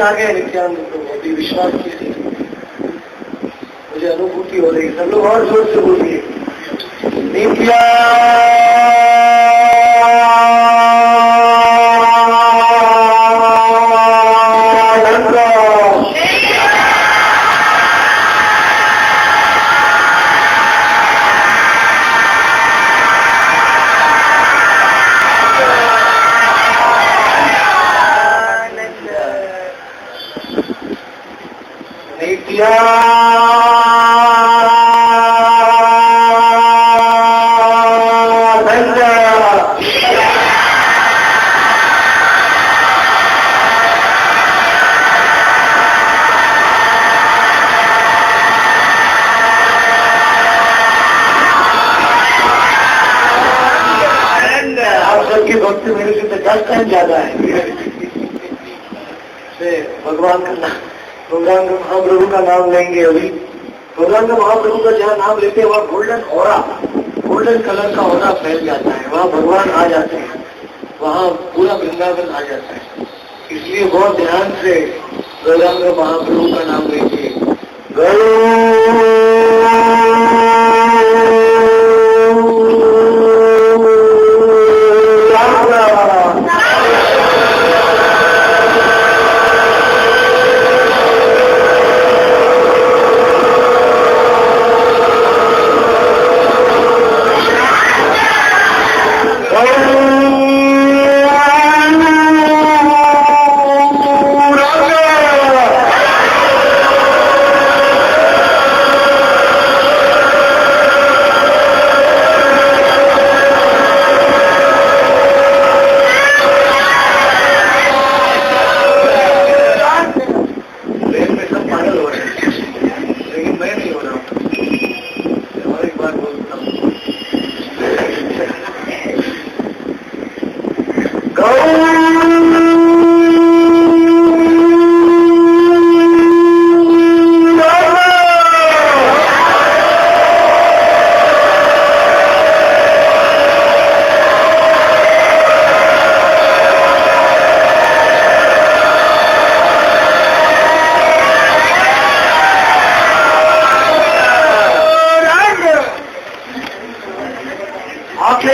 आ गया नित्यानंद तो अभी विश्वास कीजिए, मुझे अनुभूति हो रही। सब लोग और जोर से बोलिए भक्ति मेरे से 10 टाइम ज्यादा है। भगवान का नाम, भगवान का महाप्रभु का नाम लेंगे। अभी भगवान का महाप्रभु का जहाँ नाम लेते हैं वहाँ गोल्डन ऑरा, गोल्डन कलर का ऑरा फैल जाता है, वहाँ भगवान आ जाते हैं, वहाँ पूरा वृंदावन आ जाता है। इसलिए बहुत ध्यान से भगवान का महाप्रभु का नाम लेंगे।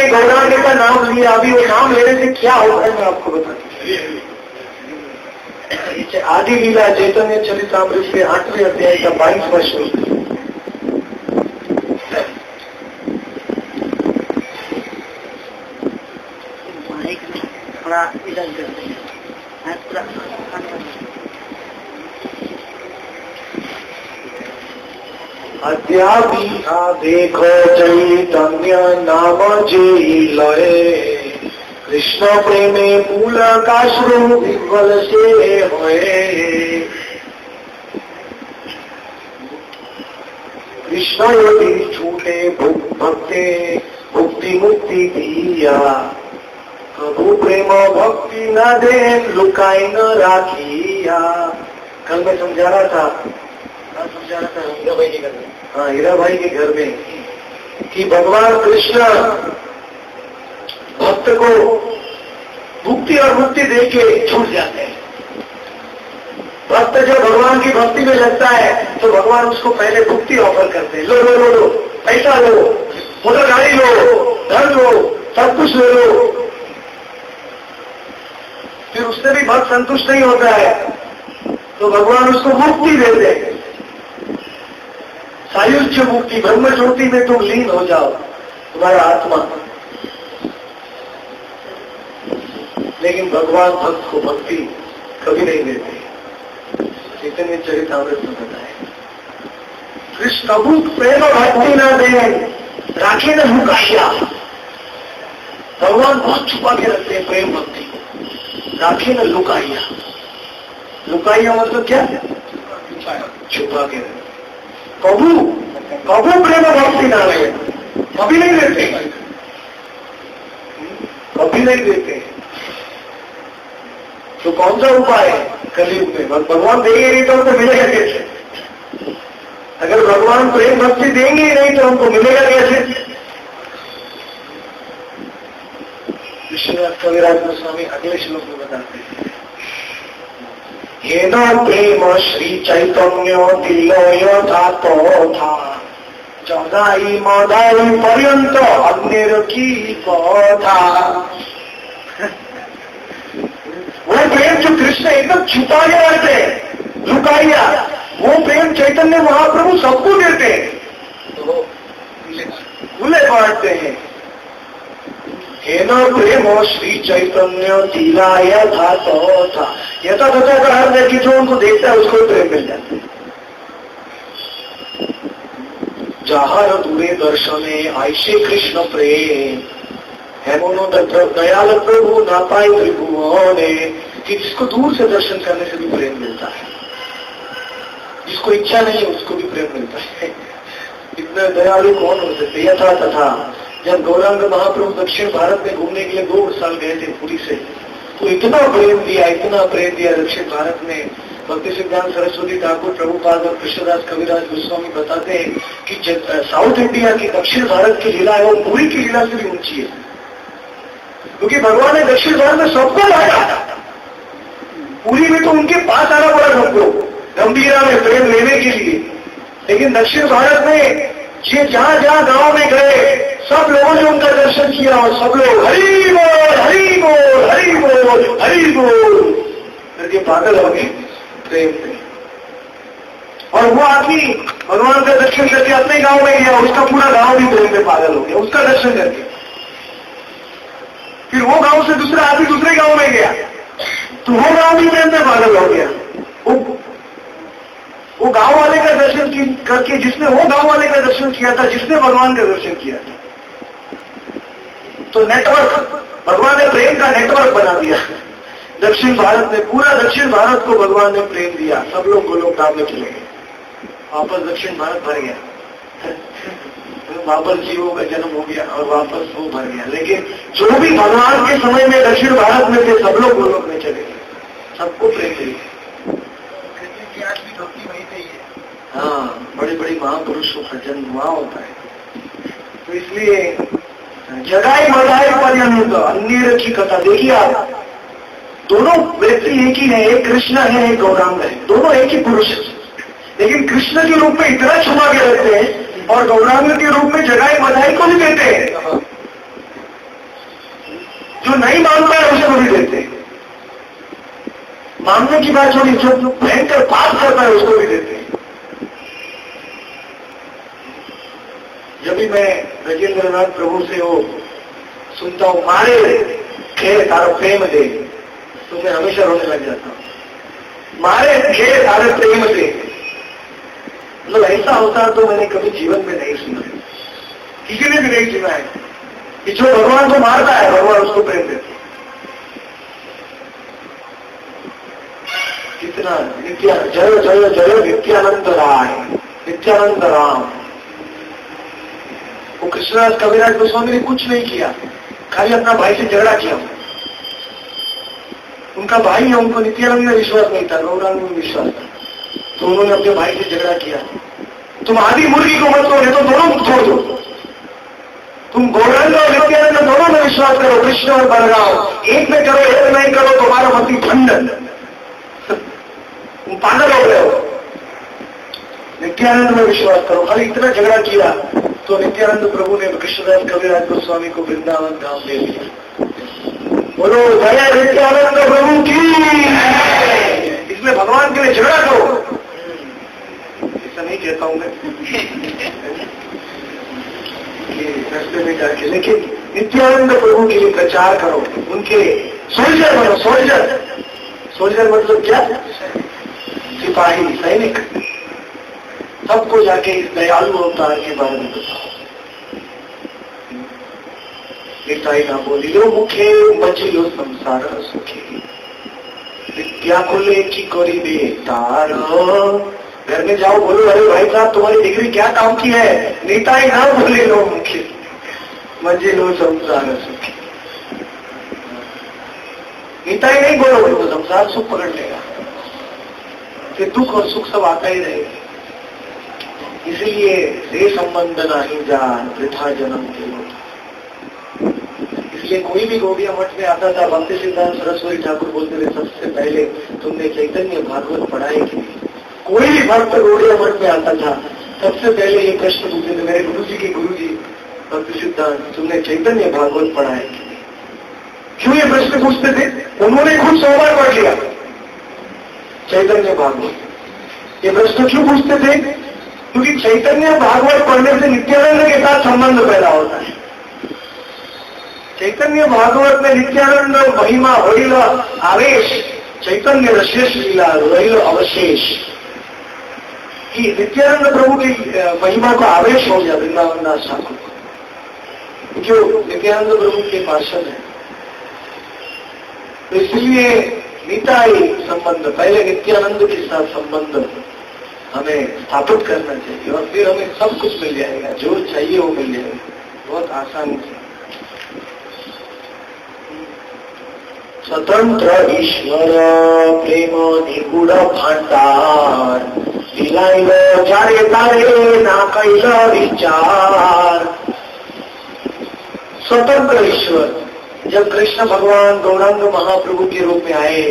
गौरांग का नाम लिया, अभी वो नाम लेने से क्या होता है मैं आपको बताती। आदि लीला चैतन्य चरितामृत के 8वें अध्याय का 22वां श्लोक। अद्यापि देखो चैतन्य नाम जे लय, कृष्ण प्रेमे मूल काश्रु विफल से होए। कृष्ण यदि छूटे भक्ते मुक्ति मुक्ति दिया, प्रभु प्रेम भक्ति न दे लुकाई न राखिया। कल मैं समझा रहा था हीरा भाई के घर में, हाँ हीरा भाई के घर में, कि भगवान कृष्ण भक्त को भुक्ति और मुक्ति देके छूट जाते हैं। भक्त जब भगवान की भक्ति में लगता है तो भगवान उसको पहले भुक्ति ऑफर करते हैं। लो लो लो लो, पैसा लो, मोटर गाड़ी लो, धन लो, सब कुछ ले लो। फिर उससे भी भक्त संतुष्ट नहीं होता है तो भगवान उसको मुक्ति देते हैं, सायुज्य मुक्ति। ब्रह्म ज्योति में तुम लीन हो जाओ, तुम्हारा आत्मा। लेकिन भगवान भक्त को भक्ति कभी नहीं देते। चैतन्य चरितामृत में बताया, कृष्ण प्रभु प्रेम भक्ति न दे राखे न लुकाया। भगवान बहुत छुपा के रखते हैं प्रेम भक्ति को, राखे न लुकाया। लुकाया मतलब क्या? छुपा के रखते। प्रभु प्रभु प्रेम भक्ति ना लगे, कभी नहीं देते, कभी नहीं देते। तो कौन सा उपाय है कलयुग में? भगवान देंगे नहीं तो हमको मिलेगा कैसे? अगर भगवान प्रेम भक्ति देंगे ही नहीं तो हमको मिलेगा कैसे? विश्वनाथ कविराज गोस्वामी अगले श्लोक में बताते हैं, येन प्रेम श्री चैतन्य दिलय जातो था जगाई मदाई पर्यंत अन्य की कथा। वो प्रेम जो कृष्ण एकदम छुपा के रहते हैं, लुकाइया, वो प्रेम चैतन्य महाप्रभु सबको देते हैं, खुले बांटते हैं। हेन प्रेम श्री चैतन्य दिलाय धातो था, यथा तथा का अर्थ है कि जो उनको देखता है उसको प्रेम मिल जाता है। जहार दूरे दर्शने ऐसे कृष्ण प्रेम हेमोनो दयाल प्रभु ना पाए त्रिभुवने, कि जिसको दूर से दर्शन करने से भी प्रेम मिलता है, जिसको इच्छा नहीं उसको भी प्रेम मिलता है। इतना दयालु कौन हो सकते। यथा तथा जब गौरांग महाप्रभु दक्षिण भारत में घूमने के लिए 2 साल गए थे पुरी से, तो इतना प्रेम दिया दक्षिण भारत में। भक्ति सिद्धांत सरस्वती ठाकुर, प्रभुपाद और कृष्णदास कविराज गोस्वामी बताते हैं कि साउथ इंडिया की दक्षिण भारत की लीला है वो पुरी की लीला से भी ऊंची है, क्योंकि भगवान ने दक्षिण भारत में सबको लाया। पुरी में तो उनके पास आना पड़ा सबको गंभीरा में प्रेम लेने के लिए, लेकिन दक्षिण भारत में ये जहां जहां गांव में गए सब लोगों ने उनका दर्शन किया और सब लोग हरि बोल हरि बोल हरि बोल हरि बोल करके पागल हो गए प्रेम से। और वो आदमी भगवान का दर्शन करके अपने गांव में गया, उसका पूरा गांव भी प्रेम में पागल हो गया उसका दर्शन करके। फिर वो गांव से दूसरा आदमी दूसरे गांव में गया तो वो गांव भी प्रेम में पागल हो गया। वो गांव वाले का दर्शन करके जिसने वो गांव वाले का दर्शन किया था, जिसने भगवान का दर्शन किया था, तो नेटवर्क, भगवान ने प्रेम का नेटवर्क बना दिया दक्षिण भारत में। पूरा दक्षिण भारत को भगवान ने प्रेम दिया, सब लोग गोलोक धाम में चले गए, वापस दक्षिण भारत भर गया, वापस जीवों का जन्म हो गया और वापस वो भर गया। लेकिन जो भी भगवान के समय में दक्षिण भारत में थे सब लोग गोलोक में चले गए, सबको प्रेम मिली। हाँ, बड़े बड़े महापुरुषों का जन्म वहां होता है। तो इसलिए जगाई मदाई पर्यंत अन्य की कथा। देखिए आप, दोनों व्यक्ति एक ही है, एक कृष्ण है एक गौरांग है, दोनों एक ही पुरुष है, लेकिन कृष्ण के रूप में इतना छुपा के रहते हैं और गौरांग के रूप में जगाई मदाई को भी देते हैं। जो नहीं मानता है उसको भी देते हैं, मानने की बात छोड़ी, जो भयंकर पाप करता है उसको भी देते हैं। जब भी मैं राजेंद्र नाथ प्रभु से वो सुनता हूं मारे खेल तारा प्रेम दे, तो मैं हमेशा रोने लग जाता हूं। मारे खेल तारे प्रेम दे, मतलब ऐसा होता तो मैंने कभी जीवन में नहीं सुना है, किसी ने भी नहीं सुना है कि जो भगवान को मारता है भगवान उसको प्रेम देते। कितना जय जय जय नित्यानंद राय, नित्यानंद राम। वो कृष्णदास कविराज गोस्वामी ने कुछ नहीं किया, खाली अपना भाई से झगड़ा किया। उनका भाई है, उनको नित्यानंद में विश्वास नहीं था, गौरांग में विश्वास था, तो उन्होंने अपने भाई से झगड़ा किया। तुम आदि मुर्गी को मत करो, तो दोनों छोड़ दो, तुम गौरांग और नित्यानंद दोनों में विश्वास करो, कृष्ण और बलराम, एक में करो एक में नहीं करो, तुम्हारा मति भंडन, तुम पागल हो गए हो। नित्यानंद में विश्वास करो। खाली इतना झगड़ा किया तो नित्यानंद प्रभु ने कृष्णदास कविराज गोस्वामी को वृंदावन धाम दे दिया। बोलो जय नित्यानंद प्रभु की। इसलिए भगवान के लिए झगड़ा करो, ऐसा नहीं कहता हूं मैं रास्ते में जाके, लेकिन नित्यानंद प्रभु के लिए प्रचार करो, उनके सोल्जर बनो। सोल्जर, सोल्जर मतलब क्या? सिपाही, सैनिक। सबको जाके इस दयालु अवतार के बारे में बताओ। निताई ना बोलियो मुखे बचिलो संसार सुखी, विद्या को लेकी करी दे तार। घर में जाओ, बोलो अरे भाई साहब तुम्हारी डिग्री क्या काम की है? निताई ना बोले लो मुखे बचिलो संसार सुखी। निताई नहीं बोलो तो संसार सुख पकड़ लेगा, फिर दुख और सुख सब आता ही रहेगा। इसलिए रे संबंध नहीं जान वृथा जन्म के लोग। इसलिए इसलिए कोई भी गौड़िया मठ में आता था, भक्ति सिद्धांत सरस्वती ठाकुर बोलते थे सबसे पहले तुमने चैतन्य भागवत पढ़ाई कि नहीं। कोई भी भक्त गौड़िया मठ में आता था सबसे पहले ये प्रश्न पूछते थे, मेरे गुरु जी के गुरु जी भक्ति सिद्धांत तुमने चैतन्य भागवत पढ़ा है कि नहीं। क्यों ये प्रश्न पूछते थे? उन्होंने खुद 100 बार पढ़ लिया चैतन्य भागवत। ये प्रश्न क्यों पूछते थे? क्योंकि चैतन्य भागवत पढ़ने से नित्यानंद के साथ संबंध पैदा होता है। चैतन्य भागवत में नित्यानंद महिमा होइल आवेश, चैतन्य रशेष लीला रहिल अवशेष, कि नित्यानंद प्रभु की महिमा को आवेश हो गया वृंदावन दास ठाकुर, जो नित्यानंद प्रभु के पार्षद है। तो इसलिए निताई संबंध, पहले नित्यानंद के साथ संबंध हमें स्थापित करना चाहिए और फिर हमें सब कुछ मिल जाएगा, जो चाहिए वो मिल जाएगा बहुत आसानी से। स्वतंत्र ईश्वर प्रेम निगूढ़ भांडार, दिलाइल जारे तारे ना कैल विचार। स्वतंत्र ईश्वर, जब कृष्ण भगवान गौरांग महाप्रभु के रूप में आए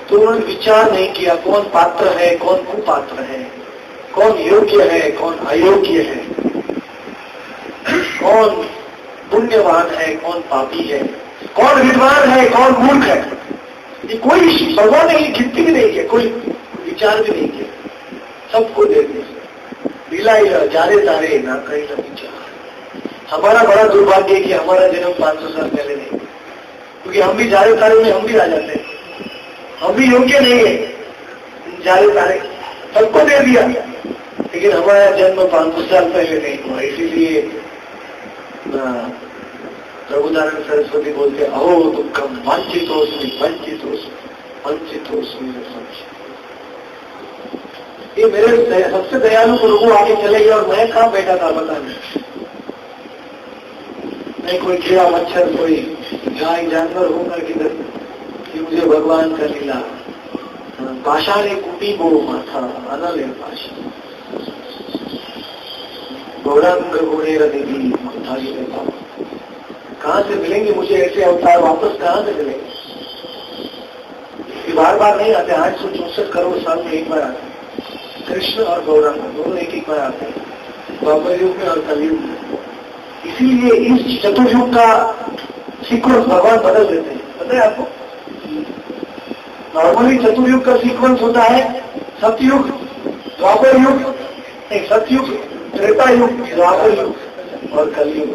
तो उन्होंने विचार नहीं किया कौन पात्र है कौन कुपात्र है, कौन योग्य है कौन अयोग्य है, कौन पुण्यवान है कौन पापी है, कौन विद्वान है कौन मूर्ख है। ये कोई भगवान ने गिनती भी नहीं किया, कोई विचार भी नहीं किया, सबको दे दिया। दिलाई जारे तारे ना कहीं ना विचार। हमारा बड़ा दुर्भाग्य है कि हमारा जन्म 500 साल पहले नहीं, क्योंकि हम भी जारे तारे में हम भी आ जाते हैं, हम भी योग्य नहीं है। जारे तारे सबको दे दिया, लेकिन हमारा जन्म 500 साल पहले नहीं हुआ। इसीलिए प्रभुदानंद सरस्वती बोलते अहो दुखम वंचितोस्मि वंचितोस्मि वंचितोस्मि। ये मेरे सबसे दयालु प्रभु आगे चले गए और मैं कहाँ बैठा था पता नहीं कोई कीड़ा मच्छर कोई गाय जानवर होकर किधर कि मुझे भगवान का लीला पाषाणे कुटी गो माथा अनल पाषा गौरांग घोड़े रदेवी धारी में पापा। कहाँ से मिलेंगे मुझे ऐसे अवतार, वापस कहाँ से मिलेंगे? बार बार नहीं आते, 864 करोड़ साल में एक बार आते हैं। कृष्ण और गौरांग दोनों एक एक बार आते हैं, द्वापर युग में और कलयुग में। इसीलिए इस चतुर्युग का सीक्वेंस भगवान बदल देते हैं, पता है आपको? नॉर्मली चतुर्युग का सीक्वेंस होता है सतयुग, द्वापर युग, नहीं सतयुग, त्रेता युग, द्वापर युग और कलयुग।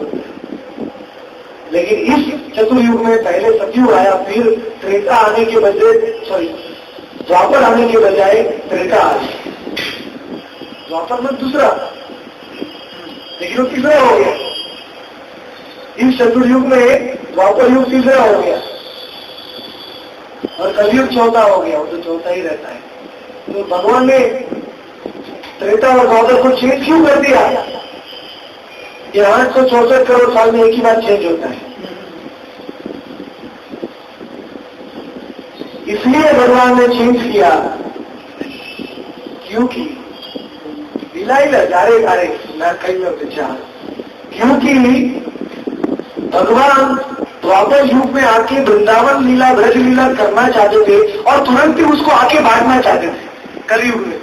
लेकिन इस चतुर्युग में पहले सतयुग आया, फिर त्रेता आने के बजाय द्वापर आने के बजाय त्रेता आया। द्वापर में दूसरा, लेकिन वो तीसरा हो गया। इस चतुर्युग में द्वापर युग तीसरा हो गया और कलयुग चौथा हो गया, वो तो चौथा ही रहता है। तो भगवान ने त्रेता और द्वापर को चेंज क्यों कर दिया? ये 864 करोड़ साल में एक ही बार चेंज होता है। इसलिए भगवान ने चेंज किया क्योंकि दिलाइला जारे तारे ना कई विचार, क्योंकि भगवान द्वापर युग में आके वृंदावन लीला ब्रज लीला करना चाहते थे और तुरंत ही उसको आके बांटना चाहते थे। कलयुग में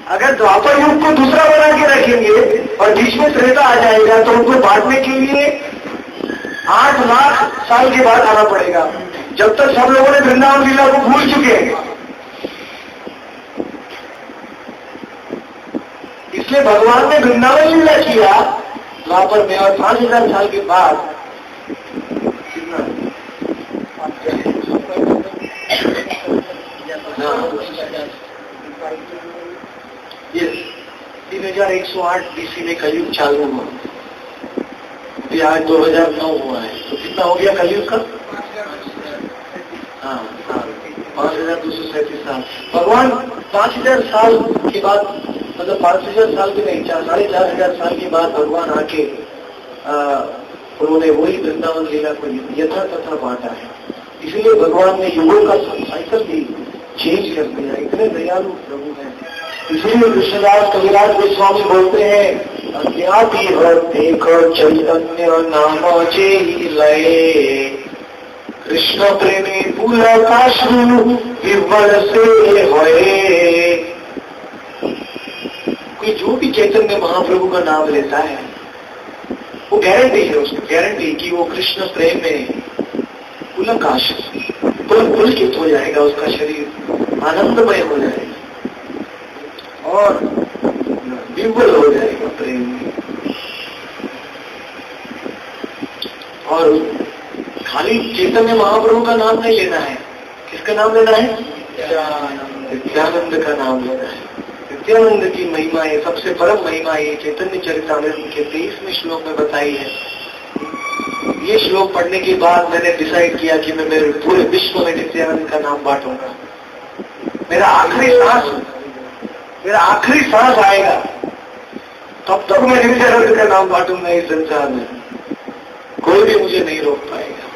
अगर द्वापर युग को दूसरा बना के रखेंगे और बीच में त्रेता आ जाएगा तो उनको बांटने के लिए 8 लाख साल के बाद आना पड़ेगा, जब तक सब लोगों ने वृंदावन लीला को भूल चुके हैं। इसलिए भगवान ने वृंदावन लीला किया द्वापर में और 5000 साल के बाद ये 3108 BC में कलयुग चालू हुआ, ये आज 2009 हुआ है, तो कितना हो गया कलयुग का? हाँ 5237 साल। भगवान 5000 साल के बाद, मतलब 5000 साल के नहीं, 4500 साल के बाद भगवान आके उन्होंने वही वृंदावन लीला को यथा तथा बांटा है। इसलिए भगवान ने युगों का साइकिल भी चेंज कर दिया। इतने दयालु प्रभु हैं। इसलिए कृष्णदास कविराज गोस्वामी बोलते हैं अन्यापि देख चैतन्य नाम जेहि लये कृष्ण प्रेमी पुलकाश्रु विवल से होए। कोई जो भी चैतन्य महाप्रभु का नाम लेता है वो गारंटी है, उसको गारंटी कि वो कृष्ण प्रेम में पुलकाश पुलकित हो जाएगा, उसका शरीर आनंदमय हो जाएगा और विवल हो जाएगा प्रेम में। और खाली चैतन्य महाप्रभु का नाम नहीं लेना है, किसका नाम लेना है? नित्यानंद का नाम लेना है। नित्यानंद की महिमा है, सबसे परम महिमा है, चैतन्य चरितामृत के 23वें श्लोक में बताई है। ये श्लोक पढ़ने के बाद मैंने डिसाइड किया कि मैं मेरे पूरे विश्व में नित्यानंद का नाम बांटूंगा। मेरा आखिरी सांस आएगा तब तक मैं नित्यानंद का नाम बांटूंगा इस संसार में, कोई भी मुझे नहीं रोक पाएगा।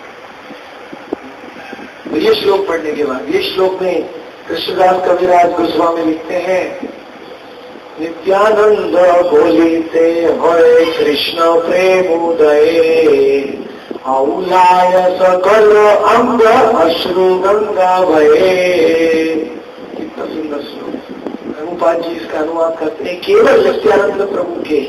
तो ये श्लोक पढ़ने के बाद, ये श्लोक में कृष्णदास कविराज गोस्वामी लिखते हैं, नित्यानंद बोलिते होए कृष्ण प्रेम उदय औलाय सकल अंग अश्रु गंगा भये। कितना सुंदर श्लोक। प्रभुपाद जी इसका अनुवाद करते हैं, केवल नित्यानंद प्रभु के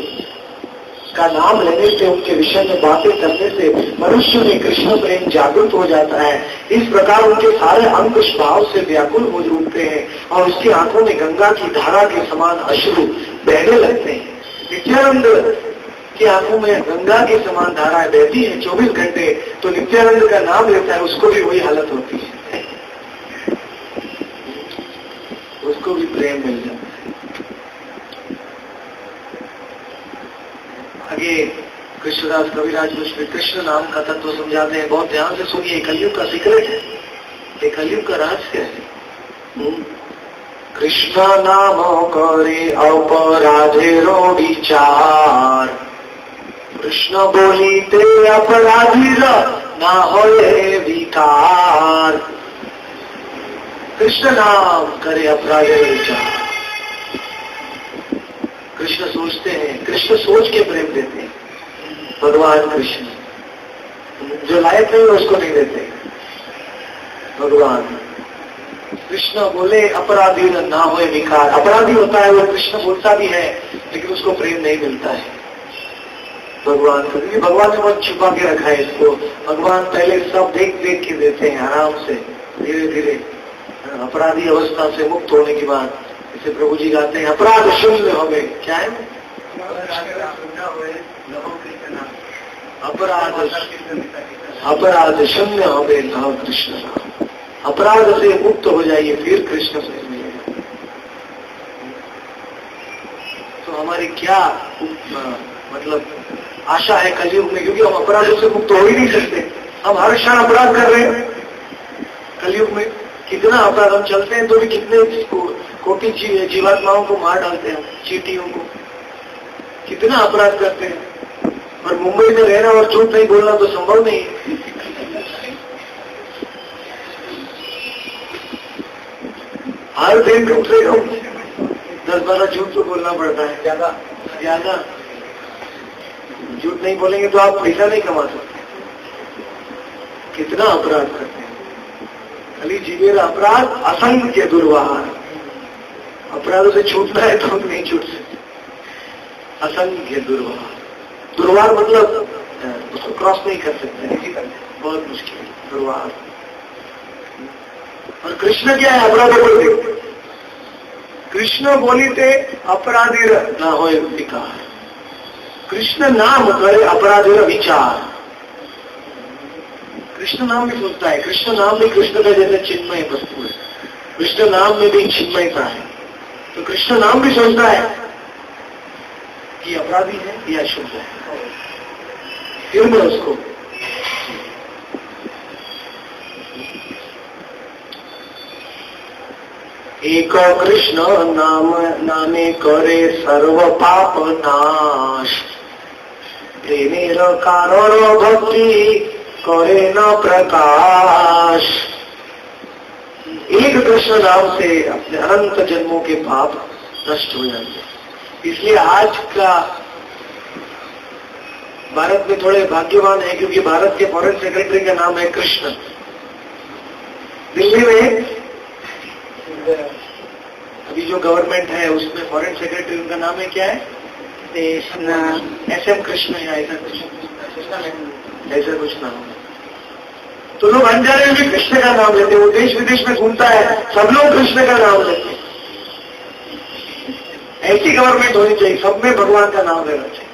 का नाम लेने से, उनके विषय में बातें करने से मनुष्य में कृष्ण प्रेम जागृत हो जाता है। इस प्रकार उनके सारे अंग भाव से व्याकुल हो उठते हैं और उसकी आंखों में गंगा की धारा के समान अश्रु बहने लगते हैं। नित्यानंद की आंखों में गंगा के समान धारा बहती है 24 घंटे, तो नित्यानंद का नाम लेता है, उसको भी वही हालत होती है, उसको भी प्रेम मिल जाता है। आगे कृष्णदास कविराज कृष्ण नाम का तत्व समझाते हैं, बहुत ध्यान से सुनिए। कलयुग का सीक्रेट है, ये कलयुग का रहस्य है। कृष्ण नाम करे अपराधेरो विचार, कृष्ण बोलीते अपराधी ना होए विकार। कृष्ण नाम करे अपराधेरो विचार। कृष्ण सोचते हैं, कृष्ण सोच के प्रेम देते हैं। भगवान कृष्ण जो लायक नहीं उसको नहीं देते। भगवान कृष्ण बोले अपराधी ना होए विकार। अपराधी होता है वो, कृष्ण बोलता भी है लेकिन उसको प्रेम नहीं मिलता है भगवान को। भगवान ने बहुत छुपा के रखा है इसको। भगवान पहले सब देख देख के देते हैं आराम से, धीरे धीरे अपराधी अवस्था से मुक्त होने के बाद। इसे प्रभु जी गाते हैं, अपराध शून्य हो गए। क्या है? अपराध शून्य हो गए लव कृष्ण नाम। अपराध से मुक्त हो जाइए, फिर कृष्ण से मिलेगा। तो हमारी क्या मतलब आशा है कलयुग में, क्योंकि हम अपराधों से मुक्त हो ही नहीं सकते। हम हर क्षण अपराध कर रहे हैं कलयुग में। कितना अपराध, हम चलते हैं तो भी कितने कोटि जीवात्माओं को मार डालते हैं, चींटियों को, कितना अपराध करते हैं। और मुंबई में रहना और झूठ नहीं बोलना तो संभव नहीं है। हर दिन दूसरे को 10-12 झूठ तो बोलना पड़ता है, ज्यादा झूठ नहीं बोलेंगे तो आप पैसा नहीं कमा सकते। कितना अपराध करते हैं। खाली जीवेर अपराध असंख्य दुर्वार। अपराधों से छूटना है तो हम नहीं छूट सकते। असंख्य दुर्वार। दुर्वार मतलब उसको क्रॉस नहीं कर सकते, बहुत मुश्किल दुर्वार। और कृष्ण क्या है? अपराध बोलते। कृष्ण बोलीते अपराधी ना हो विकार। कृष्ण नाम करे अपराधी विचार। कृष्ण नाम भी सोचता है। कृष्ण नाम भी कृष्ण का जैसे चिन्मय वस्तु है। कृष्ण नाम में भी चिन्मयता है। तो कृष्ण नाम भी सोचता है कि अपराधी है या शुद्ध है, फिर मैं उसको एक कृष्ण नाम नामे करे सर्व पाप नाश। प्रेमेर कारण भक्ति करे न प्रकाश। एक कृष्ण नाम से अपने अनंत जन्मों के पाप नष्ट हो जाते हैं। इसलिए आज का भारत में थोड़े भाग्यवान है क्योंकि भारत के फॉरेन सेक्रेटरी का नाम है कृष्ण। दिल्ली में अभी जो गवर्नमेंट है उसमें फॉरेन सेक्रेटरी उनका नाम है क्या है? SM कृष्ण या ऐसा कुछ नाम। तो लोग अनजाने में भी कृष्ण का नाम लेते हैं। वो देश विदेश में घूमता है, सब लोग कृष्ण का नाम लेते हैं। ऐसी गवर्नमेंट होनी चाहिए, सब में भगवान का नाम लेना चाहिए।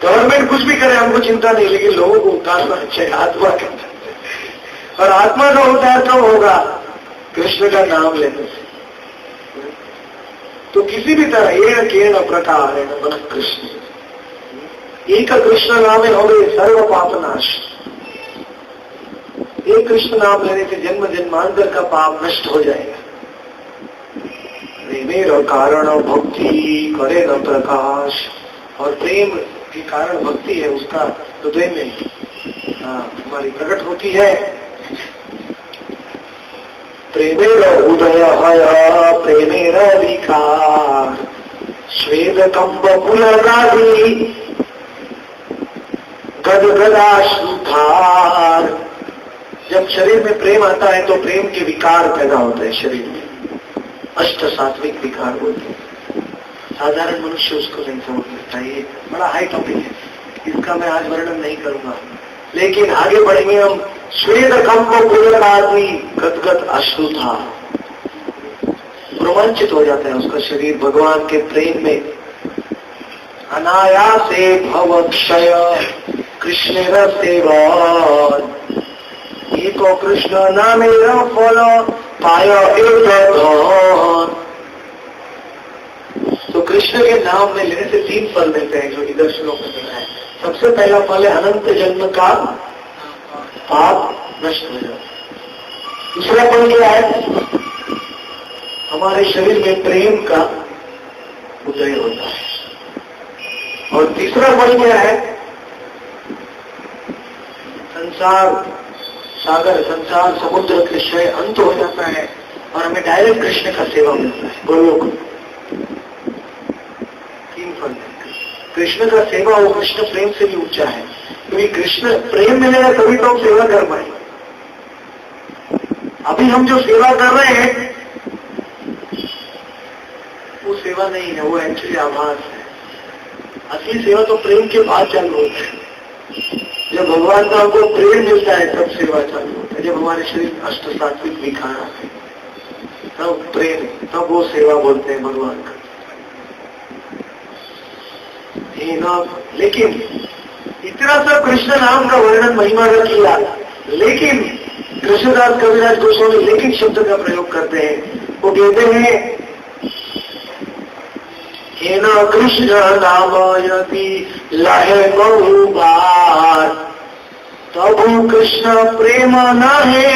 गवर्नमेंट कुछ भी करे हमको चिंता नहीं, लेकिन लोगों को उतारना चाहिए आत्मा का। और आत्मा का उद्धार कब होगा? कृष्ण का नाम लेने से। तो किसी भी तरह ये केन प्रकार है मन कृष्ण, एक कृष्ण नाम हो गए सर्व पापनाश। एक कृष्ण नाम लेने से जन्म जन्मांतर का पाप नष्ट हो जाएगा। प्रेमेर कारण भक्ति करे न प्रकाश, और प्रेम के कारण भक्ति है उसका हृदय में हमारी प्रकट होती है। प्रेमेर उदय प्रेमेर विकार श्वेत कंब पुलगादी गदगदाश्रुधार। जब शरीर में प्रेम आता है तो प्रेम के विकार पैदा होते हैं शरीर में, अष्ट सात्विक विकार बोलते हैं। साधारण मनुष्य उसको नहीं समझ सकता, ये बड़ा हाई टॉपिक है, इसका मैं आज वर्णन नहीं करूंगा। लेकिन आगे बढ़ेंगे हम। श्वेत कंब पुलगादी गदगद अश्रुधार, रोमांचित हो जाता है उसका शरीर भगवान के प्रेम में। अनायासे भव क्षय कृष्ण सेवन, एको कृष्ण नामेर फल पाय एक धन। तो कृष्ण के नाम में लेने से 3 फल मिलते हैं जो इधर श्लोक में मिला है। सबसे पहला फल है अनंत जन्म का पाप नष्ट हो जाता। दूसरा फल क्या है? हमारे शरीर में प्रेम का उदय होता है। और तीसरा फल क्या है? संसार सागर, संसार समुद्र के क्षय अंत हो जाता है और हमें डायरेक्ट कृष्ण का सेवा मिलता है। बोलो, 3 फल। कृष्ण का सेवा हो, कृष्ण प्रेम से भी ऊंचा है, क्योंकि कृष्ण प्रेम मिलेगा तभी तो हम सेवा कर पाए। अभी हम जो सेवा कर रहे हैं वो सेवा नहीं है, वो एक्चुअली आभास है। असली सेवा तो प्रेम के बाद चालू होता है। जब भगवान का हमको प्रेम मिलता है तब सेवा चालू होता है। जब हमारे शरीर अष्ट सात्विक विकार आते तब प्रेम, तब वो सेवा बोलते हैं भगवान का। लेकिन इतना सब कृष्ण नाम का वर्णन महिमा का किया, लेकिन कृष्णदास कविराज गोस्वामी लेकिन शब्द का प्रयोग करते हैं। वो कहते हैं हेना कृष्ण नाम यदि लहे बहुबार, तबु कृष्ण प्रेम नाहे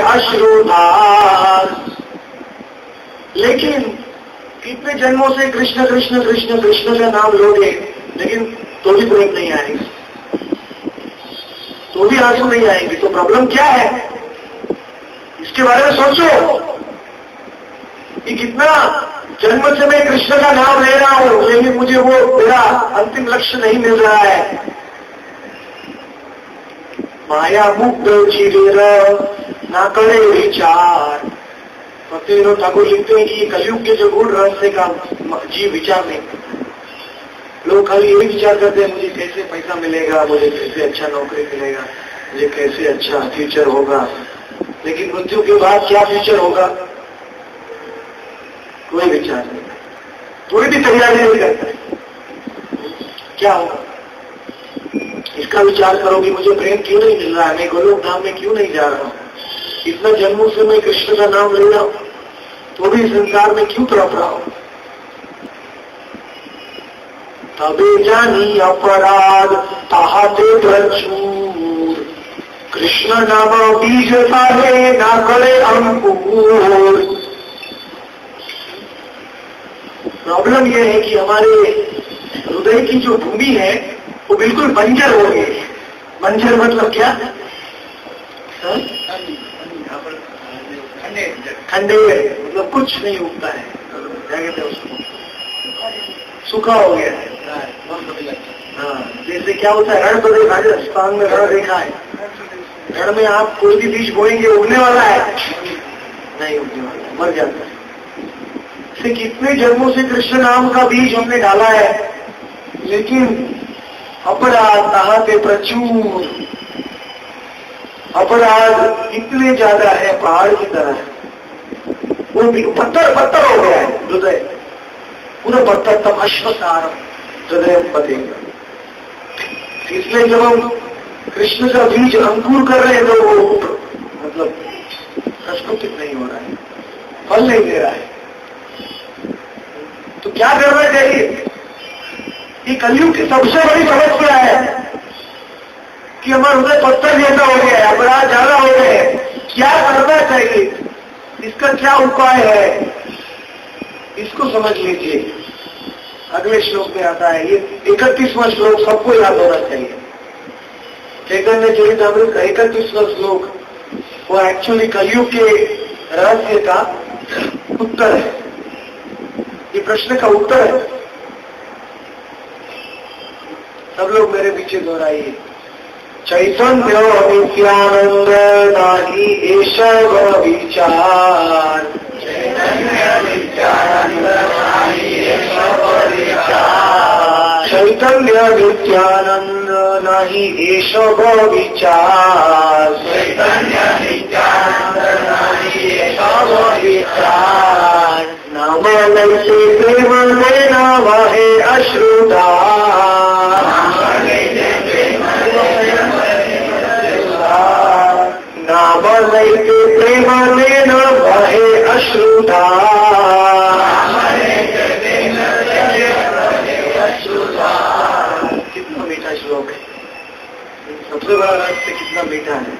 अश्रुधार। लेकिन कितने जन्मों से कृष्ण कृष्ण कृष्ण कृष्ण का नाम लोगे, लेकिन तो भी प्रेम नहीं आएगा, तो भी आंसू नहीं आएंगे। तो प्रॉब्लम क्या है? इसके बारे में सोचो कि कितना जन्म से मैं कृष्ण का नाम ले रहा हूं, लेकिन मुझे वो मेरा अंतिम लक्ष्य नहीं मिल रहा है। माया मुक्त जीवेर ना करे विचार। भक्ति ठाकुर लिखते हैं कि ये कलयुग के जो गुण रहस्य का जीव विचार नहीं। लोग खाली यही विचार करते हैं मुझे कैसे पैसा मिलेगा, मुझे कैसे अच्छा नौकरी मिलेगा, मुझे कैसे अच्छा फ्यूचर होगा। लेकिन मृत्यु के बाद क्या फ्यूचर होगा कोई विचार नहीं, कोई भी तैयारी नहीं करता। क्या होगा इसका विचार करो कि मुझे प्रेम क्यों नहीं मिल रहा है, मैं गोलोक धाम में क्यों नहीं जा रहा हूं, इतना जन्मों से मैं कृष्ण का नाम ले रहा हूं तो भी संसार में क्यों तड़प रहा हूं। तबे जानी अपराध ताहते प्रचूर, कृष्ण नाम बीज पाले ना करे अंकुर। प्रॉब्लम यह है कि हमारे हृदय की जो भूमि है वो बिल्कुल बंजर हो गई। बंजर मतलब क्या? खंडे, मतलब कुछ नहीं उगता है, क्या कहते हैं उसको, सूखा हो गया है। हाँ, जैसे क्या होता है, रण तो देखा है, राजस्थान में रण देखा है, रण में आप कोई भी बीज बोएंगे उगने वाला है? नहीं उगने वाला है, मर जाता है। से कितने जन्मों से कृष्ण नाम का बीज हमने डाला है, लेकिन अपराध नहाते प्रचुर, अपराध इतने ज्यादा है पहाड़ की तरह है, वो पत्थर पत्थर हो गया है हृदय, पूरा पत्थर, तब अश्वसार हृदय पतेगा। इसलिए जब हम कृष्ण का बीज अंकुर कर रहे हैं तो वो मतलब प्रस्फुटित नहीं हो रहा है, फल नहीं दे रहा है। तो क्या करना चाहिए? ये कलयुग की सबसे बड़ी समस्या है कि हमारा हृदय पत्थर जैसा हो गया है, अपराध ज्यादा हो गए हैं। क्या करना चाहिए, इसका क्या उपाय है, इसको समझ लीजिए। अगले श्लोक में आता है, ये 31वां श्लोक सबको याद होना चाहिए। चैतन्य चरितामृत 31वां श्लोक वो एक्चुअली कलयुग के रहस्य का उत्तर है, ये प्रश्न का उत्तर है। सब लोग मेरे पीछे दोहराइए। चैतन्य नित्यानंद नाही एष विचार, चैतन्य नित्यानंद नाही एष विचार, नाम लैसे प्रेम लेना वाहे अश्रुता, नाम लैसे प्रेम लेना वाहे अश्रुता, कितना मीठा श्लोक है, सबसे बड़ा रहस्य कितना मीठा है।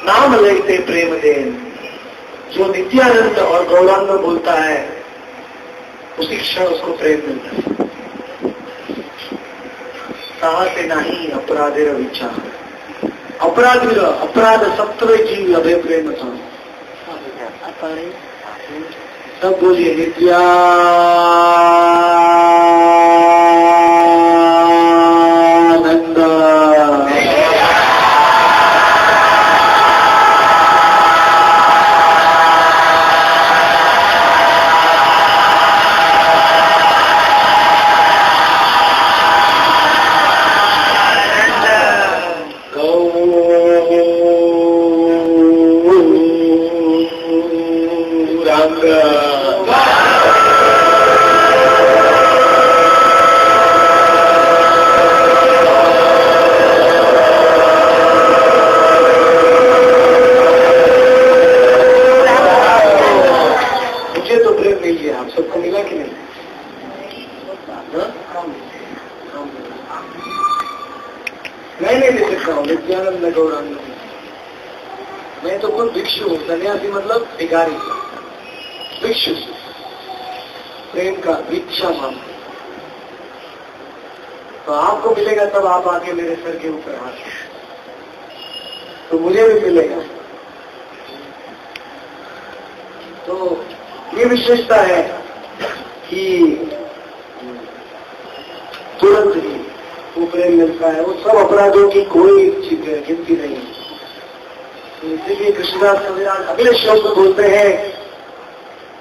नाम लेते प्रेम देन, जो नित्यानंद और गौरांग बोलता है उसी क्षण उसको प्रेम मिलता है। साहते नहीं अपराधेर विचार, अपराध सत्वे जीव लभे प्रेम था। सब बोलिए नित्यानंद। मैं तो खुद भिक्षु हूँ, सन्यासी मतलब भिखारी, भिक्षु प्रेम का भिक्षा मांग। तो आपको मिलेगा तब आप आके मेरे सर के ऊपर हाथ, तो मुझे भी मिलेगा। तो ये विशेषता है कि तुरंत ही वो प्रेम मिलता है, वो सब अपराधों की कोई गिनती नहीं है। इसीलिए कृष्णदास कविराज अगले श्लोक में बोलते हैं,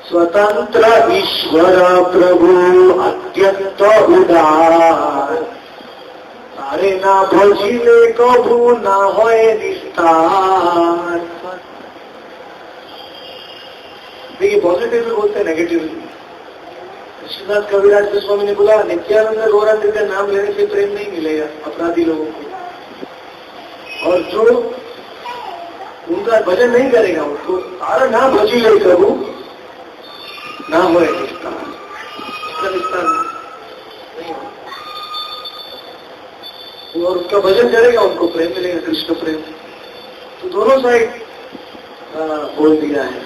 स्वतंत्र ईश्वर प्रभु अत्यंत उदार, तारे ना भजिले कभू ना होए निस्तार। देखिए पॉजिटिव भी बोलते हैं, नेगेटिव भी। कृष्णदास कविराज गोस्वामी ने बोला, नित्यानंद गौरांग का नाम लेने से प्रेम नहीं मिलेगा अपराधी लोगों को, और जो उनका भजन नहीं करेगा उसको सारा ना भजी ले प्रभु ना होए नहीं, और उसका भजन करेगा उनको प्रेम मिलेगा, कृष्ण प्रेम। तो दोनों साइड बोल दिया है।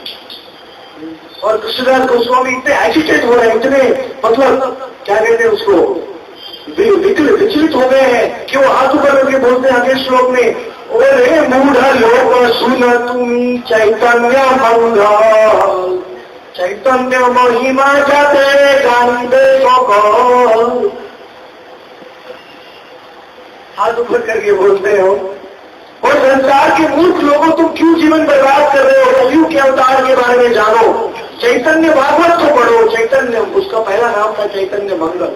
और कृष्णदास गोस्वामी इतने एजिटेट हो रहे हैं, इतने मतलब क्या कहते हैं उसको, विचलित हो गए हैं कि वो हाथ ऊपर करके बोलते हैं अगले श्लोक में, ओरे मूढ़ लोक सुन तुमी चैतन्य मंगल, चैतन्य महिमा जाते गांधे हाथ ऊपर करके बोलते हो। और संसार के मूर्ख लोगों तुम क्यों जीवन बर्बाद कर रहे हो? कलयुग के अवतार के बारे में जानो, चैतन्य भागवत को पढ़ो। चैतन्य, उसका पहला नाम था चैतन्य मंगल।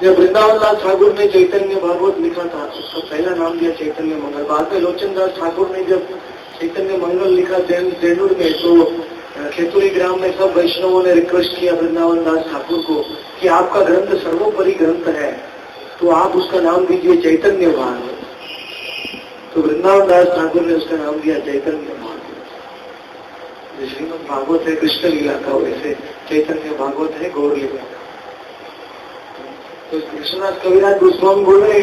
जब वृंदावन दास ठाकुर ने चैतन्य भागवत लिखा था, उसका पहला नाम दिया चैतन्य मंगल। बाद में लोचन दास ठाकुर ने जब चैतन्य मंगल लिखा देनुर में, तो खेतुरी ग्राम में सब वैष्णवों ने रिक्वेस्ट किया वृंदावन दास ठाकुर को कि आपका ग्रंथ सर्वोपरि ग्रंथ है, तो आप उसका नाम दीजिए चैतन्य भागवत। तो वृंदावन दास ठाकुर ने उसका नाम दिया चैतन्य भागवत। श्रीमद् भागवत है कृष्ण लीला का, वैसे चैतन्य भागवत है गौर लीला का। तो कृष्णदास कविराज गोस्वामी बोले,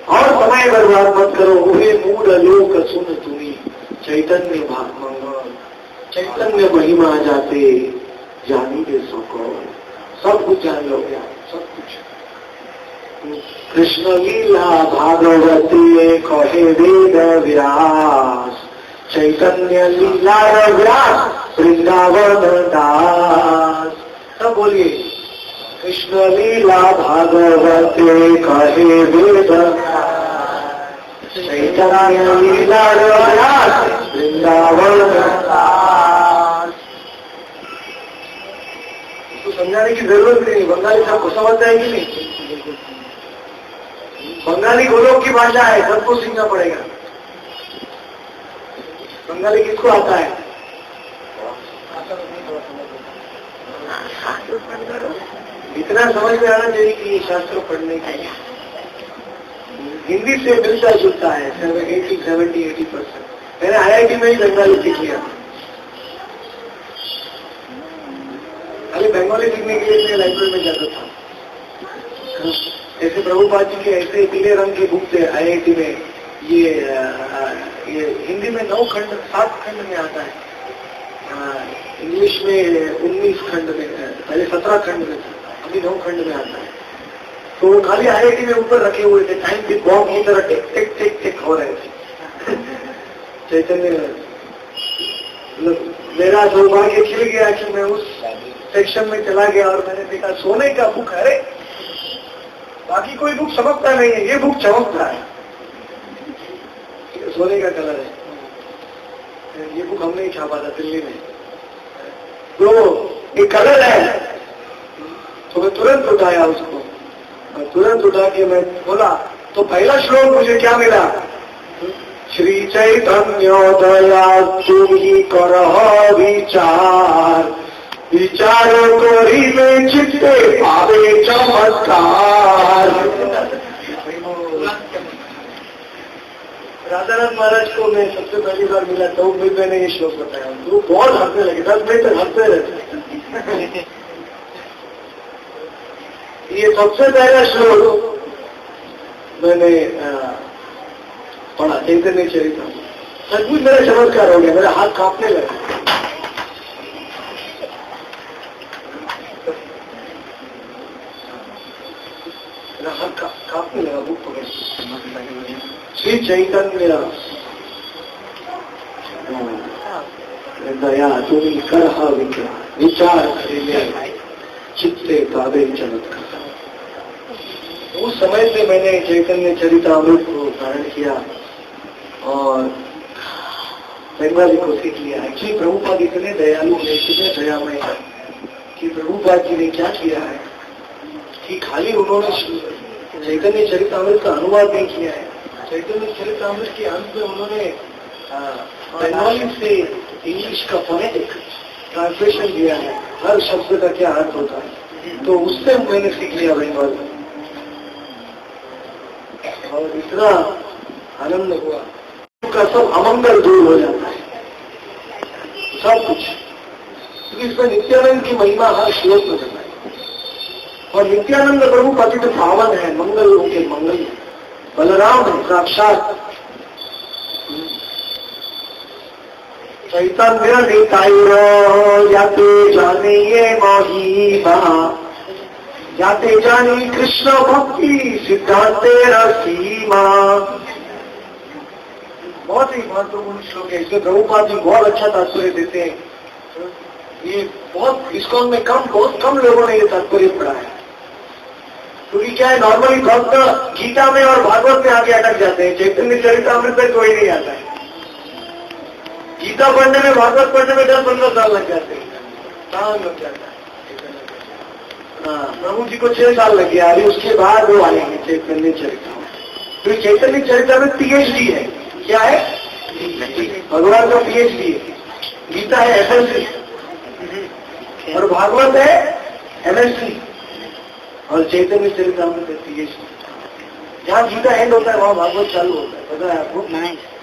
और समय बर्बाद मत करो, उहे मूड लोक सुन तुम्ही चैतन्य भागवत। चैतन्य महिमा जाते जानी दे सको, सब कुछ जान लोगे आप, सब कुछ। कृष्ण लीला भागवती कहे वेद व्यास, चैतन्य लीला व्यास वृंदावन दास। सब बोलिए, कृष्ण लीला भागवती कहे वेद चैतन्य लीला व्यास वृंदावन दास। इसको समझाने की जरूरत नहीं, बंगाली सबको समझता है कि नहीं? बंगाली गोलोक की भाषा है, सबको सीखना पड़ेगा। बंगाली किसको आता है? इतना समझ में आना चाहिए कि शास्त्र पढ़ने के लिए हिंदी से मिलता जुलता है 70-80%। मैंने IIT में ही बंगाली सीख लिया। अरे बंगाली सीखने के लिए मैं लाइब्रेरी में जाता था। जैसे प्रभुपाद जी के ऐसे पीले रंग के बुक थे IIT में, ये हिंदी में 9 खंड 7 खंड में आता है, इंग्लिश में 19 खंड में, पहले 17 खंड में था, अभी 9 खंड में आता है। तो वो खाली IIT में ऊपर रखे हुए थे, टाइम की बॉम्ब की तरह टिक टिक टिक टिक हो रहे थे। चैतन्य, मेरा सौभाग्य खिल गया कि मैं उस सेक्शन में चला गया और मैंने देखा सोने का बुक है। अरे बाकी कोई बुक चमकता नहीं है, ये बुक चमकता है, सोने का कलर है। ये बुक हमने ही छापा था दिल्ली में, तो ये कलर है। तो मैं तुरंत उठाया उसको, मैं तुरंत उठा के मैं बोला, तो पहला श्लोक मुझे क्या मिला? श्री चैतन्य दया तुम ही करह विचार, विचार करिले चित्ते पावे चमत्कार। राधानाथ महाराज को मैं सबसे पहली बार मिला तो भी मैंने ये श्लोक बताया, तो बहुत हंसने लगे, 10 मिनट तक हंसते रहते। ये सबसे पहला श्लोक मैंने पढ़ा चैतन्य चरितामृत। सचमुच मेरा चमत्कार हो गया, मेरा हाथ कांपने लगा। कांपने लगा बुक पकड़। श्री चैतन्य दया तुम्हें करह विचार चित्ते पावे चमत्कार। उस समय से मैंने चैतन्य चरितामृत को धारण किया और बंगाली को सीख लिया। एक्चुअली प्रभुपाद इतने दयालु है, इतने दयामय है कि प्रभुपाद जी ने क्या किया है कि खाली उन्होंने चैतन्य चरितामृत का अनुवाद नहीं किया है, चैतन्य चरितामृत के अंत में उन्होंने बंगाली से इंग्लिश का फोनेटिक ट्रांसलेशन दिया है, हर शब्द का क्या अर्थ होता है। तो उससे मैंने सीख लिया बंगाली और इतना आनंद हुआ, उनका सब अमंगल दूर हो जाता है, सब कुछ। क्योंकि इसमें नित्यानंद की महिमा हर श्लोक में करना है। और नित्यानंद प्रभु पतित पावन है, मंगल के मंगल, बलराम है साक्षात। चैतन्य निताई जाते जाने ये महिमा, जाते जानी कृष्ण भक्ति सिद्धांते सीमा। बहुत ही महत्वपूर्ण श्लोक है, इसमें प्रभुपाद जी बहुत अच्छा तात्पर्य देते हैं। ये बहुत इस्कॉन में बहुत कम लोगों ने ये तात्पर्य पढ़ा है। क्योंकि क्या है, नॉर्मली भक्त गीता में और भागवत में आगे अटक जाते हैं, चैतन्य चरितामृत में कोई नहीं आता है। गीता पढ़ने में, भागवत पढ़ने में 10-15 साल लग जाते हैं, साल लग जाता है। हाँ, प्रभु जी को 6 साल लग गया, अभी उसके बाद वो आएंगे चैतन्य चरितामृत। तो चैतन्य चरितामृत PhD है। क्या है? भगवान का PhD है। गीता है FLC और भागवत है MSc और चैतन्य चरितामृत है PhD। जहाँ गीता एंड होता है वहाँ भागवत चालू होता है, पता है आपको?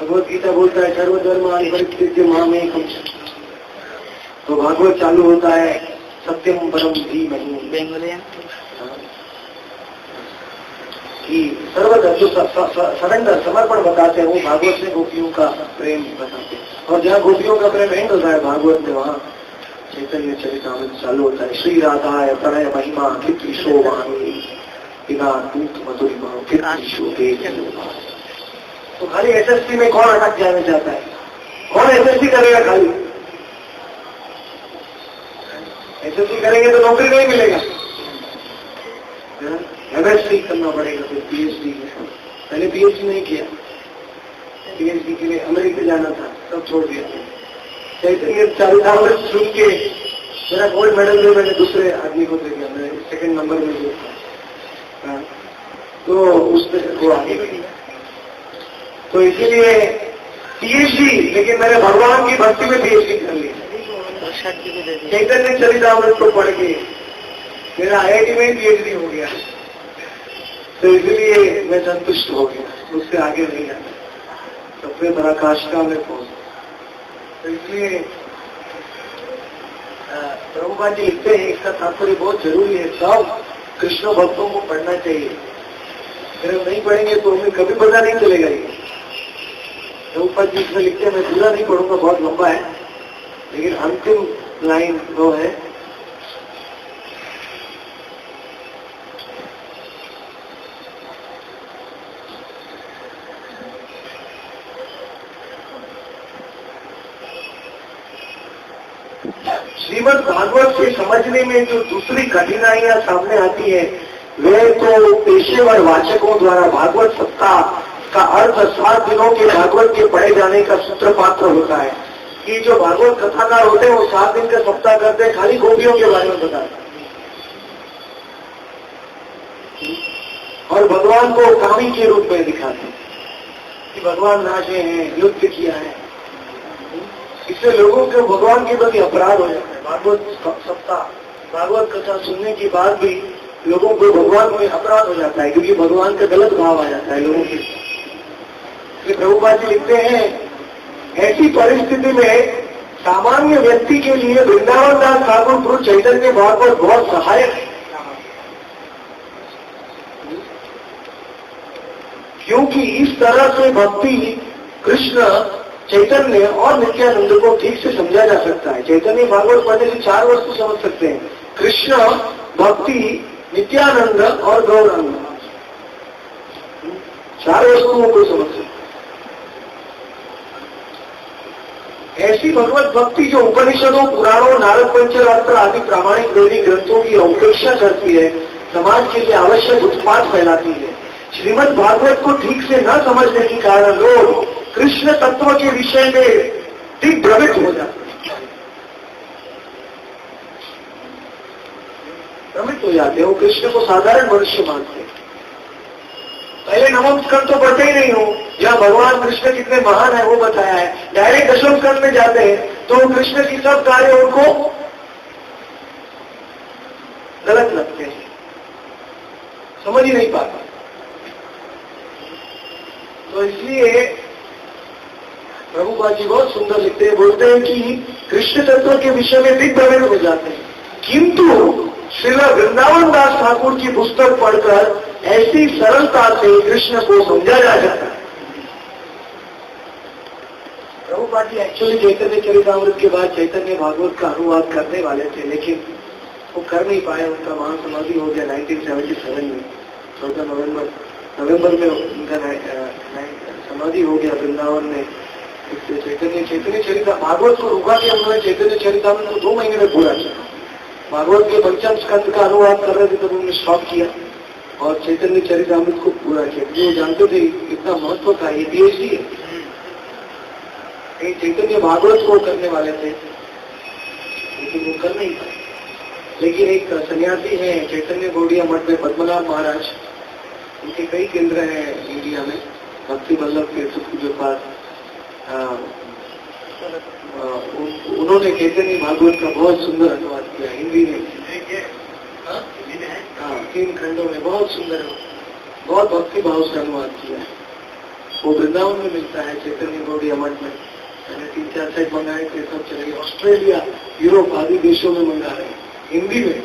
भगवत गीता बोलता है सर्वधर्मानि परित्यज्य मामेकम्, तो भागवत चालू होता है सत्यम परम धीमहि, कि सर्वधर्म जो सरेंडर समर्पण बताते हैं वो भागवत में गोपियों का प्रेम बताते हैं। और जहाँ गोपियों का प्रेम एंड होता है भागवत में, वहाँ चैतन्य चरितामृत चालू होता है। श्री राधाय प्रणय महिमा कीर्ति शोभानि बिना दूत मधुरिमा कीर्ति शोभे। तो खाली SSC में कौन अटक जाना चाहता है? कौन SSC करेगा? खाली SSC करेंगे तो नौकरी नहीं मिलेगा, MSc करना पड़ेगा, फिर PhD। पहले PhD नहीं किया, PhD के लिए अमेरिका जाना था, सब छोड़ दिया। चैतन्य चरितामृत सुन के मेरा गोल्ड मेडल जो मैंने दूसरे आदमी को दे दिया, मैं 2nd नंबर में जो था, तो उसमें वो आगे गई। तो इसीलिए PhD, लेकिन मैंने भगवान की भक्ति में PhD कर ली। चैतन्य चरितामृत को पढ़ के मेरा IIT में PhD हो गया, तो इसलिए मैं संतुष्ट हो गया, उससे आगे नहीं जाता, सबसे पराकाष्ठा में पहुंचा। तो इसलिए प्रभुपाद जी लिखते हैं, इसका तात्पर्य बहुत जरूरी है, सब कृष्ण भक्तों को पढ़ना चाहिए। अगर हम नहीं पढ़ेंगे तो हमें कभी पता नहीं चलेगा। ये प्रभुपाद जी इसमें लिखते हैं, मैं पूरा नहीं पढ़ूंगा, बहुत लंबा है, लेकिन अंतिम लाइन वो है, श्रीमद् भागवत से समझने में जो दूसरी कठिनाइयां सामने आती है, वे तो पेशेवर वाचकों द्वारा भागवत सप्ताह का अर्थ 7 दिनों के भागवत के पढ़े जाने का सूत्रपात्र होता है। कि जो भागवत कथाकार होते हैं वो 7 दिन का सप्ताह करते हैं, खाली गोपियों के बारे में बताते हैं और भगवान को कामी के रूप में दिखाते हैं कि भगवान नाचे हैं, युद्ध किया है। इससे लोगों को भगवान के प्रति अपराध हो जाता है। भागवत सप्ताह, भागवत कथा सुनने के बाद भी लोगों को भगवान में अपराध हो जाता है, क्योंकि भगवान का गलत भाव आ जाता है लोगों के। प्रभुपाद जी लिखते हैं, ऐसी परिस्थिति में सामान्य व्यक्ति के लिए वृंदावन दास ठाकुर गुरु चैतन्य भागवत बहुत सहायक है, क्योंकि इस तरह से भक्ति कृष्ण चैतन्य और नित्यानंद को ठीक से समझा जा सकता है। चैतन्य भागवत पढ़ने से 4 वस्तु समझ सकते हैं, कृष्ण, भक्ति, नित्यानंद और गौरांग, 4 वस्तुओं को समझ सकते हैं। ऐसी भगवत भक्ति जो उपनिषदों, पुराणों, नारद पंचरात्र आदि प्रामाणिक वैदिक ग्रंथों की अवपेक्षा करती है, समाज के लिए आवश्यक उत्पाद फैलाती है। श्रीमद् भागवत को ठीक से न समझने के कारण लोग कृष्ण तत्व के विषय में दिग्भ्रमित हो जाते हैं, भ्रमित हो जाते हैं। वो कृष्ण को साधारण मनुष्य मानते हैं। पहले नवम स्कंद तो पढ़ते ही नहीं हो, जहाँ भगवान कृष्ण कितने महान है वो बताया है। डायरेक्ट दशम स्कंद में जाते हैं तो कृष्ण की सब कार्य उनको गलत लगते हैं, समझ ही नहीं पाता। तो इसलिए प्रभुपाद जी बहुत सुंदर लिखते हैं, बोलते हैं कि कृष्ण तत्व के विषय में दिग्भ्रमित हो जाते हैं, किंतु श्री वृंदावन दास ठाकुर की पुस्तक पढ़कर ऐसी सरलता से कृष्ण को समझा जा सकता है। प्रभुपाद जी एक्चुअली चैतन्य चरितामृत के बाद चैतन्य भागवत का अनुवाद करने वाले थे, लेकिन वो कर नहीं पाए। उनका महासमाधि हो गया 1977 में, 14 नवंबर में उनका समाधि हो गया वृंदावन में। चैतन्य चरिता भागवत को रुका के उन्होंने चैतन्य चरितामृत को 2 महीने में पूरा किया। भागवत के पंचम स्कंद का अनुवाद कर रहे थे तब उन्होंने स्टॉप किया, और चैतन्य चरितामृत को पूरा किया। जो जानते थे इतना महत्व था, ये पीएचडी है। चैतन्य भागवत को करने वाले थे लेकिन वो कर नहीं पाए। लेकिन एक सन्यासी है चैतन्य गौड़िया मठ में, पद्मनाभ महाराज, उनके कई केंद्र हैं इंडिया में। भक्ति वल्लभ के के पास उन्होंने चैतन्य भागवत का बहुत सुंदर अनुवाद किया हिंदी में। हाँ, 3 खंडों में बहुत सुंदर, बहुत भक्ति भाव से अनुवाद किया है। वो वृंदावन में मिलता है चैतन्य गौड़िया मठ में। मैंने 3-4 सेट मंगाए थे, सब चले गए। ऑस्ट्रेलिया, यूरोप आदि देशों में मंगा रहे हैं हिंदी में।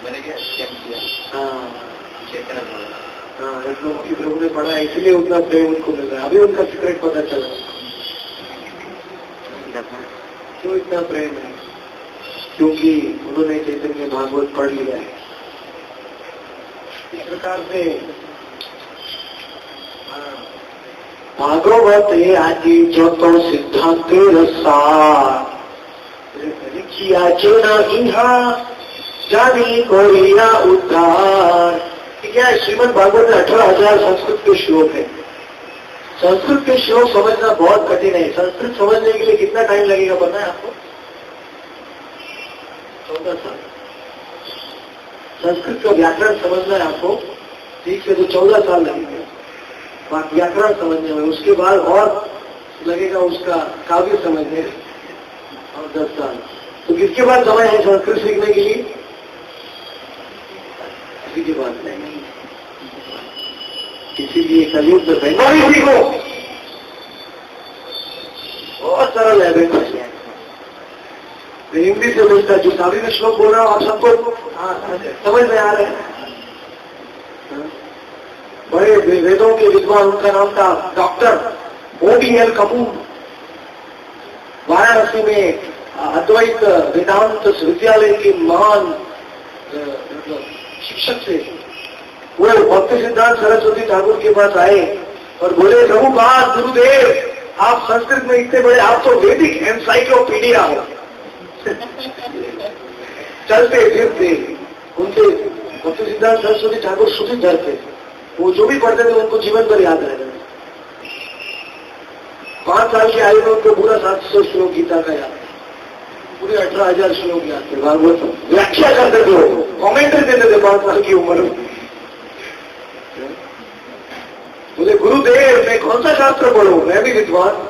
मैंने क्या किया? हाँ, एकदम की प्रभु ने पढ़ा, इसलिए उतना प्रेम उनको मिल रहा है। अभी उनका सीक्रेट पता चला क्यों इतना प्रेम है, क्योंकि उन्होंने चैतन्य भागवत पढ़ लिया है। इस प्रकार से भागवत आदि जो तो सिद्धांत लिखिया चेना इहा जानी कोरिया उद्धार। क्या है? श्रीमद् भागवत में 18,000 संस्कृत के श्लोक है। संस्कृत के श्लोक समझना बहुत कठिन है। संस्कृत समझने के लिए कितना टाइम लगेगा पता है आपको? 14 साल। संस्कृत का व्याकरण समझना है आपको ठीक से तो 14 साल लगेगा व्याकरण समझने में। उसके बाद और लगेगा उसका काव्य समझने और 10 साल। तो किसके बाद समय है संस्कृत सीखने के लिए? किसी की बात नहीं। इसीलिए कलयुग में बंगाली सीखो, बहुत सरल है बंगाली। हिंदी से मिलता जो काव्य में श्लोक बोल रहा हूं आप सबको समझ में आ रहे हैं। बड़े वेदों के विद्वान, उनका नाम था डॉक्टर ODL कपूर। वाराणसी में अद्वैत वेदांत विद्यालय के महान शिक्षक थे। वो भक्ति सिद्धांत सरस्वती ठाकुर के पास आए और बोले, प्रभुपाद गुरुदेव आप संस्कृत में इतने बड़े, आप तो वैदिक एनसाइक्लोपीडिया हो। चलते फिरते उनके भक्ति सिद्धांत सरस्वती ठाकुर सुधीधर थे। वो जो भी पढ़ते थे उनको जीवन भर याद रहता था। 5 साल के आयु में उनको पूरा 700 श्लोक गीता का याद, पूरे 18,000 श्लोक याद थे। भागवत व्याख्या करते थे, कॉमेंट्री देते थे 5 साल की उम्र में। बोले गुरुदेव मैं कौन सा शास्त्र पढ़ूं, मैं भी विद्वान।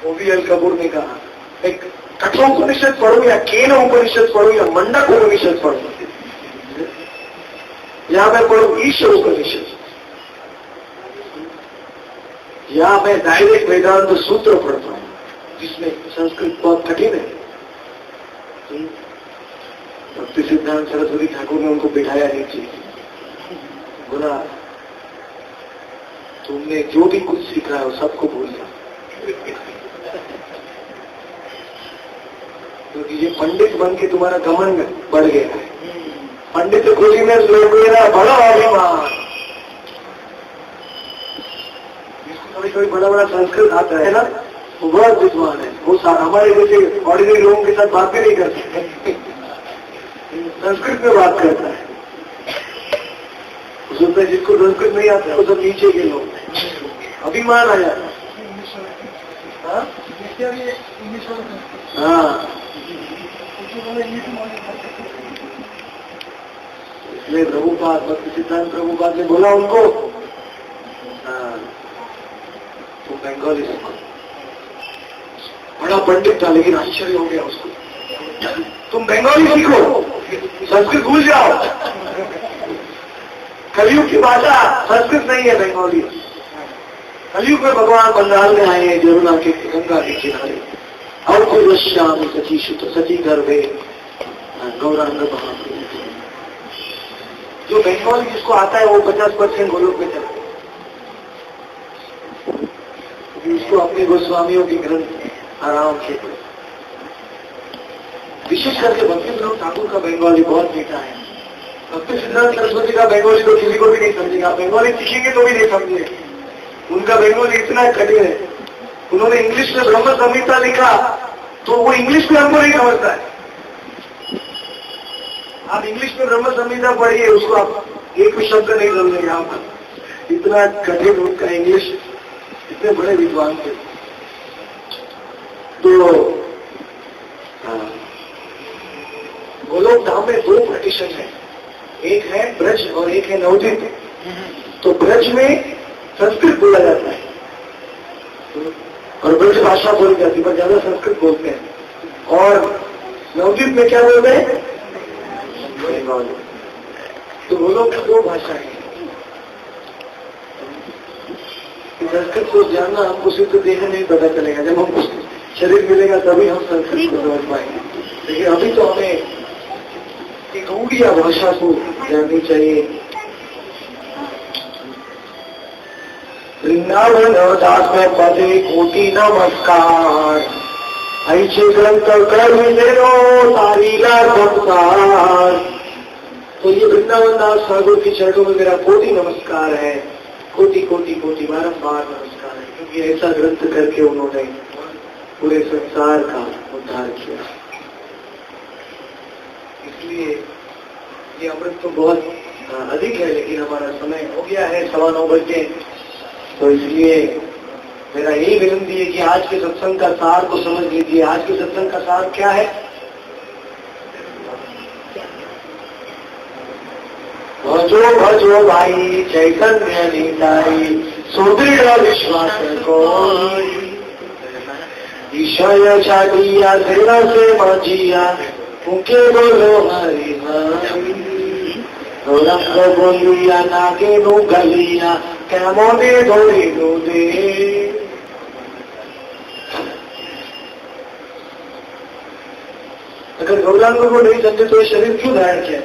ODL कपूर ने कहा, एक कठोपनिषद पढ़ूं या केन उपनिषद पढ़ूं या मंडक उपनिषद पढ़ूं, या मैं पढ़ूं ईश्वर उपनिषद, या मैं डायरेक्ट वेदांत सूत्र पढ़ता हूं जिसमें संस्कृत बहुत कठिन है। भक्ति सिद्धांत सरस्वती ठाकुर ने उनको बिठाया नीचे, बोला तुमने जो भी कुछ सीखा है वो सबको भूल जाओ, क्योंकि ये पंडित बन के तुम्हारा घमंड बढ़ गया है। पंडित खुली में लोग मेरा बड़ा अभिमान। कभी कभी बड़ा बड़ा संस्कृत आता है ना, वो बहुत विद्वान है। वो हमारे जैसे ऑर्डिनरी लोगों के साथ बात भी नहीं करते, संस्कृत में बात करता है। उसमें जिसको संस्कृत नहीं आता है वो सब नीचे के लोग, अभिमान आ जाता है। हाँ, इसलिए प्रभुपाद, भक्ति सिद्धांत प्रभुपाद ने बोला उनको, तुम बंगाली सीखो। बड़ा पंडित था लेकिन आश्चर्य हो गया उसको, तुम बंगाली सीखो, संस्कृत भूल जाओ। कलयुग की भाषा संस्कृत नहीं है, बंगाली। कलयुग में भगवान बंगाल में आए हैं, जमुना के गंगा के किनारे। और कोई श्याम सची शुद्ध सची गर्भे गौरांग महाप्रभु। जो बंगाली जिसको आता है वो 50% गोलोक में चलते, उसको अपने गोस्वामियों की ग्रंथ आराम से। विशेष करके भक्ति विनोद ठाकुर का बंगाली बहुत मीठा है। भक्ति सिद्धांत सरस्वती का बंगाली तो किसी को भी नहीं समझेगा, बंगाली सीखेंगे तो भी नहीं समझेंगे, उनका बंगाली इतना कठिन है। उन्होंने इंग्लिश में ब्रह्म संहिता लिखा तो वो इंग्लिश में हमको नहीं समझता है। आप इंग्लिश में ब्रह्म संहिता पढ़िए, उसको आप एक भी शब्द नहीं समझेंगे। आप इतना कठिन उनका इंग्लिश, इतने बड़े विद्वान थे। तो गोलोक धाम में दो प्रतिशत है, एक है ब्रज और एक है नवद्वीप। तो ब्रज में संस्कृत बोला जाता है और ब्रज भाषा बोली जाती है, पर ज्यादा संस्कृत बोलते हैं। और नवद्वीप में क्या बोलते हैं? तो गोलोक में दो भाषा है। संस्कृत को जानना हमको सिर्फ देखने में पता चलेगा, जब हमको शरीर मिलेगा तभी हम संस्कृत को समझ पाएंगे। लेकिन अभी तो हमें एक उड़िया भाषा को जाननी चाहिए। वृंदावन दास में पदे कोटि नमस्कार, ऐसे ग्रंथ कर तारीला संसार। तो ये वृंदावन दास ठाकुर के चरणों में मेरा कोटि नमस्कार है, कोटि कोटि कोटि बारंबार नमस्कार है, क्योंकि ऐसा ग्रंथ करके उन्होंने पूरे संसार का उद्धार किया। इसलिए ये अमृत तो बहुत अधिक है, लेकिन हमारा समय हो गया है 9:15 बजे। तो इसलिए मेरा यही विनती है कि आज के सत्संग का सार को समझ लीजिए। आज के सत्संग का सार क्या है? भजो भजो भाई चैतन्य निताई, सुदृढ़ विश्वास को ईश्वर छाड़िया तेरा से मजिया, उनके बोलो हरि हरि। रंग बोलिया नागे नो गलिया, कैमोने धोरी नो दे। अगर गौरांग को नहीं समझे तो शरीर क्यों धारण किया?